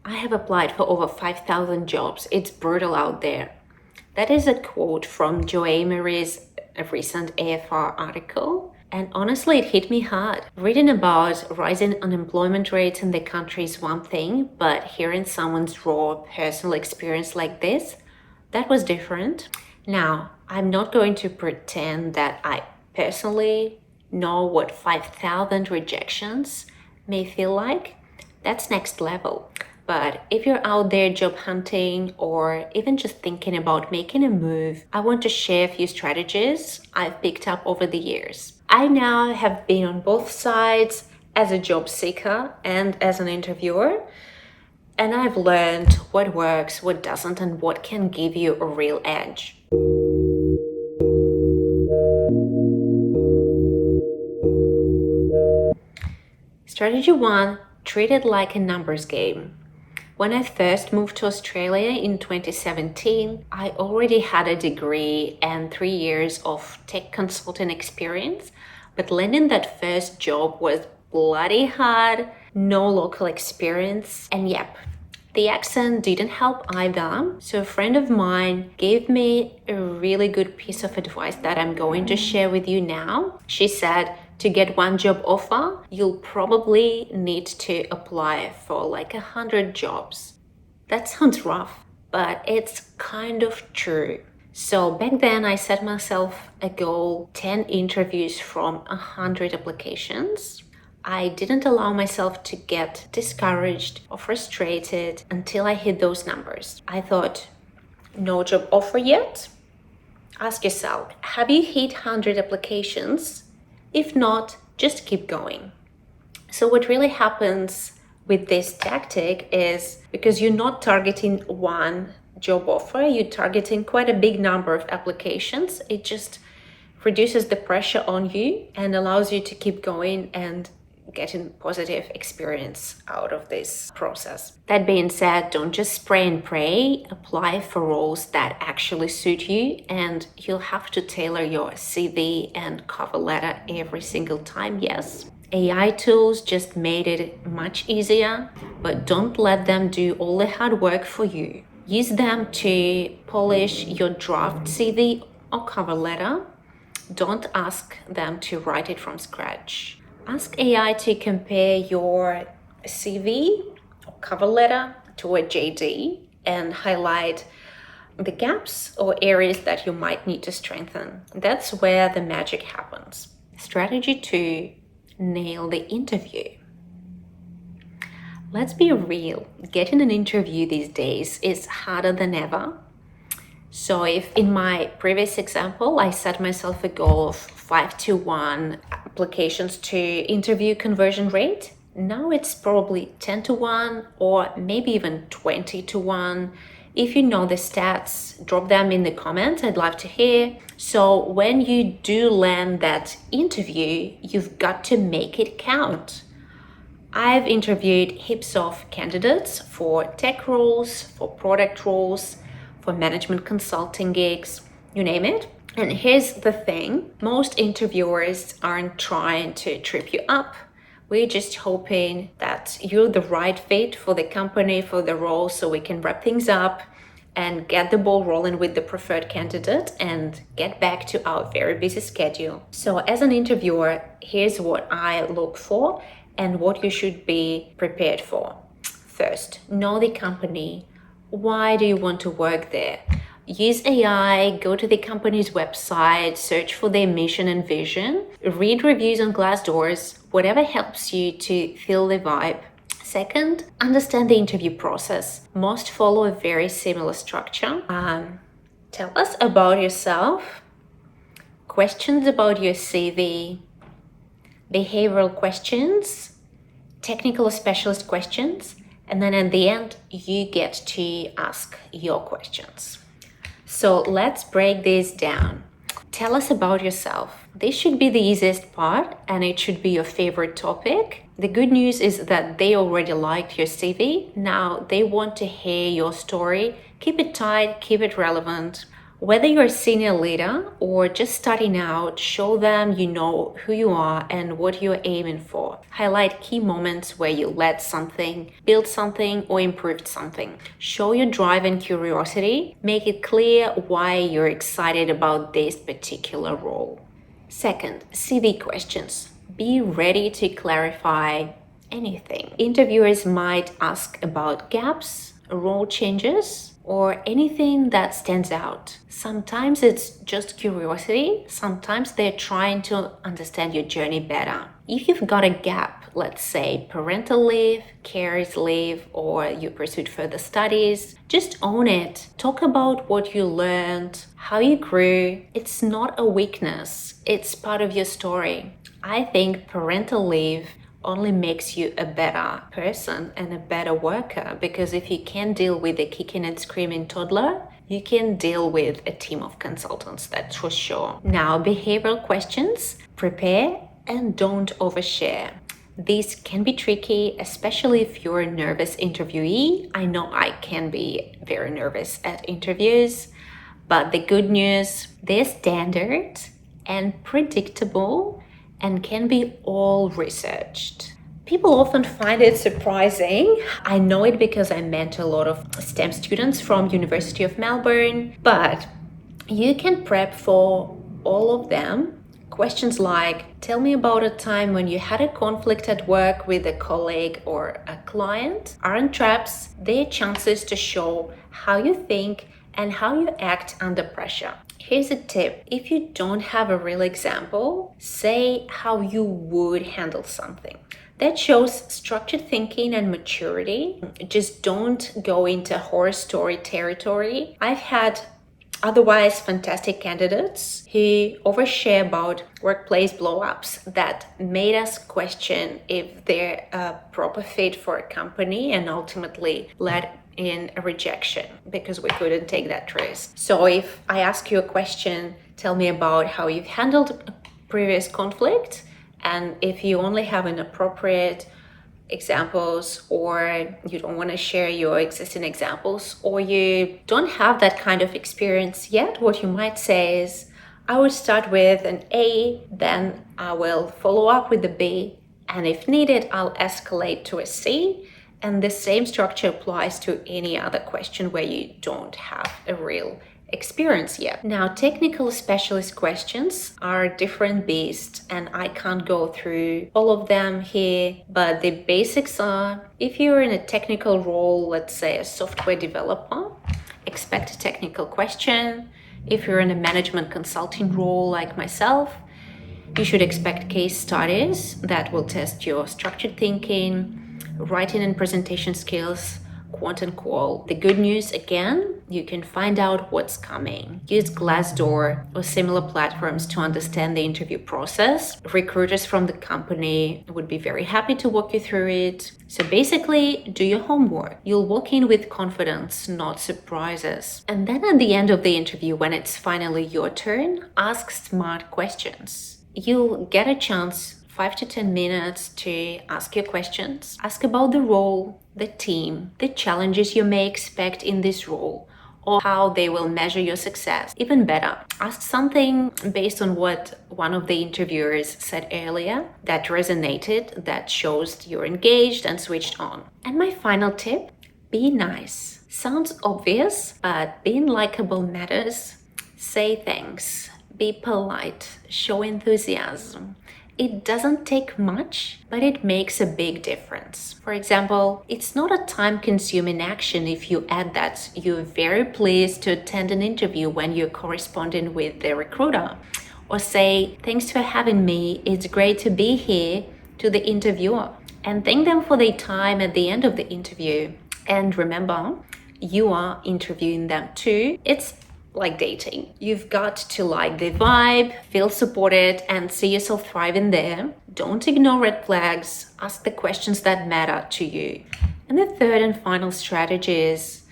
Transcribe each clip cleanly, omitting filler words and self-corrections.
I have applied for over 5,000 jobs. It's brutal out there. That is a quote from Joy Marie's recent AFR article. And honestly, it hit me hard. Reading about rising unemployment rates in the country is one thing, but hearing someone's raw personal experience like this, that was different. Now, I'm not going to pretend that I personally know what 5,000 rejections may feel like. That's next level. But if you're out there job hunting or even just thinking about making a move, I want to share a few strategies I've picked up over the years. I now have been on both sides as a job seeker and as an interviewer, and I've learned what works, what doesn't, and what can give you a real edge. Strategy 1, treat it like a numbers game. When I first moved to Australia in 2017, I already had a degree and 3 years of tech consulting experience, but landing that first job was bloody hard, no local experience, and yep, the accent didn't help either. So a friend of mine gave me a really good piece of advice that I'm going to share with you now. She said, to get one job offer, you'll probably need to apply for like 100 jobs. That sounds rough, but it's kind of true. So back then I set myself a goal, 10 interviews from 100 applications. I didn't allow myself to get discouraged or frustrated until I hit those numbers. I thought, no job offer yet? Ask yourself, have you hit 100 applications? If not, just keep going. So what really happens with this tactic is, because you're not targeting one job offer, you're targeting quite a big number of applications. It just reduces the pressure on you and allows you to keep going and getting positive experience out of this process. That being said, don't just spray and pray. Apply for roles that actually suit you, and you'll have to tailor your CV and cover letter every single time, yes. AI tools just made it much easier, but don't let them do all the hard work for you. Use them to polish your draft CV or cover letter. Don't ask them to write it from scratch. Ask AI to compare your CV or cover letter to a JD and highlight the gaps or areas that you might need to strengthen. That's where the magic happens. Strategy 2, nail the interview. Let's be real, getting an interview these days is harder than ever. So if in my previous example, I set myself a goal of 5-to-1 applications to interview conversion rate, now it's probably 10-to-1 or maybe even 20-to-1. If you know the stats, drop them in the comments. I'd love to hear. So when you do land that interview, you've got to make it count. I've interviewed heaps of candidates for tech roles, for product roles, for management consulting gigs, you name it. And here's the thing, most interviewers aren't trying to trip you up. We're just hoping that you're the right fit for the company, for the role, so we can wrap things up and get the ball rolling with the preferred candidate and get back to our very busy schedule. So as an interviewer, here's what I look for and what you should be prepared for. First, know the company. Why do you want to work there? Use AI, go to the company's website, search for their mission and vision, read reviews on Glassdoor, whatever helps you to feel the vibe. Second, understand the interview process. Most follow a very similar structure. Tell us about yourself, questions about your CV, behavioral questions, technical specialist questions, and then at the end, you get to ask your questions. So let's break this down. Tell us about yourself. This should be the easiest part and it should be your favorite topic. The good news is that they already liked your CV. Now they want to hear your story. Keep it tight, keep it relevant. Whether you're a senior leader or just starting out, show them you know who you are and what you're aiming for. Highlight key moments where you led something, built something, or improved something. Show your drive and curiosity. Make it clear why you're excited about this particular role. Second, CV questions. Be ready to clarify anything. Interviewers might ask about gaps, role changes, or anything that stands out. Sometimes it's just curiosity, sometimes they're trying to understand your journey better. If you've got a gap, let's say parental leave, carers leave, or you pursued further studies, just own it. Talk about what you learned, how you grew. It's not a weakness, it's part of your story. I think parental leave only makes you a better person and a better worker, because if you can deal with a kicking and screaming toddler, you can deal with a team of consultants, that's for sure. Now, behavioral questions. Prepare and don't overshare. These can be tricky, especially if you're a nervous interviewee. I know I can be very nervous at interviews, but the good news, they're standard and predictable and can be all researched. People often find it surprising. I know it because I mentor a lot of STEM students from University of Melbourne, but you can prep for all of them. Questions like, tell me about a time when you had a conflict at work with a colleague or a client, aren't traps. They're chances to show how you think and how you act under pressure. Here's a tip. If you don't have a real example, say how you would handle something. That shows structured thinking and maturity. Just don't go into horror story territory. I've had otherwise fantastic candidates who overshare about workplace blow-ups that made us question if they're a proper fit for a company, and ultimately led in a rejection because we couldn't take that risk. So if I ask you a question, tell me about how you've handled a previous conflict, and if you only have inappropriate examples, or you don't want to share your existing examples, or you don't have that kind of experience yet, what you might say is, I would start with an A, then I will follow up with a B, and if needed, I'll escalate to a C. And the same structure applies to any other question where you don't have a real experience yet. Now, technical specialist questions are a different beast, and I can't go through all of them here, but the basics are, if you're in a technical role, let's say a software developer, expect a technical question. If you're in a management consulting role like myself, you should expect case studies that will test your structured thinking, writing and presentation skills, quant and qual. The good news, again, you can find out what's coming. Use Glassdoor or similar platforms to understand the interview process. Recruiters from the company would be very happy to walk you through it. So basically, do your homework. You'll walk in with confidence, not surprises. And then at the end of the interview, when it's finally your turn, ask smart questions. You'll get a chance 5 to 10 minutes to ask your questions. Ask about the role, the team, the challenges you may expect in this role, or how they will measure your success. Even better, ask something based on what one of the interviewers said earlier that resonated, that shows you're engaged and switched on. And my final tip, be nice. Sounds obvious, but being likable matters. Say thanks, be polite, show enthusiasm. It doesn't take much, but it makes a big difference. For example, it's not a time-consuming action if you add that you're very pleased to attend an interview when you're corresponding with the recruiter. Or say, thanks for having me, it's great to be here, to the interviewer. And thank them for their time at the end of the interview. And remember, you are interviewing them too. It's like dating. You've got to like the vibe, feel supported, and see yourself thriving there. Don't ignore red flags. Ask the questions that matter to you. And the third and final strategy is,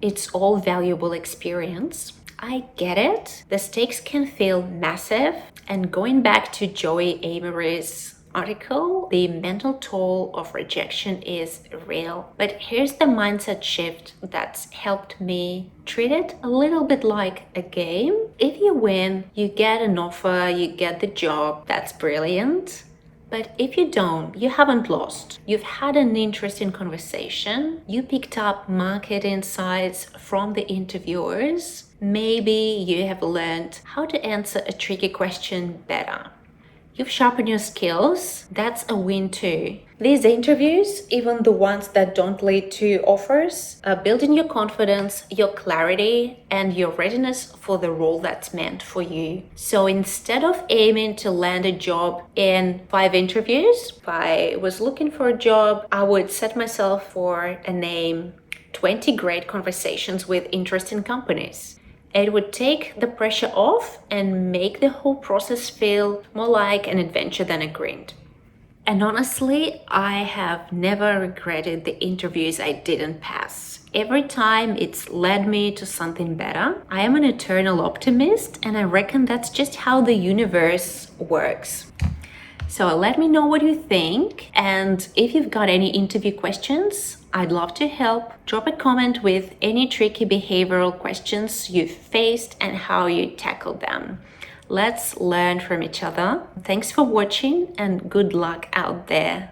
it's all valuable experience. I get it. The stakes can feel massive. And going back to Joey Amory's article, the mental toll of rejection is real. But here's the mindset shift that's helped me treat it a little bit like a game. If you win, you get an offer, you get the job. That's brilliant. But if you don't, you haven't lost. You've had an interesting conversation. You picked up market insights from the interviewers. Maybe you have learned how to answer a tricky question better. You've sharpened your skills. That's a win too. These interviews, even the ones that don't lead to offers, are building your confidence, your clarity, and your readiness for the role that's meant for you. So instead of aiming to land a job in 5 interviews, if I was looking for a job, I would set myself for a name 20 great conversations with interesting companies. It would take the pressure off and make the whole process feel more like an adventure than a grind. And honestly, I have never regretted the interviews I didn't pass. Every time it's led me to something better. I am an eternal optimist, and I reckon that's just how the universe works. So let me know what you think, and if you've got any interview questions, I'd love to help. Drop a comment with any tricky behavioral questions you've faced and how you tackled them. Let's learn from each other. Thanks for watching and good luck out there.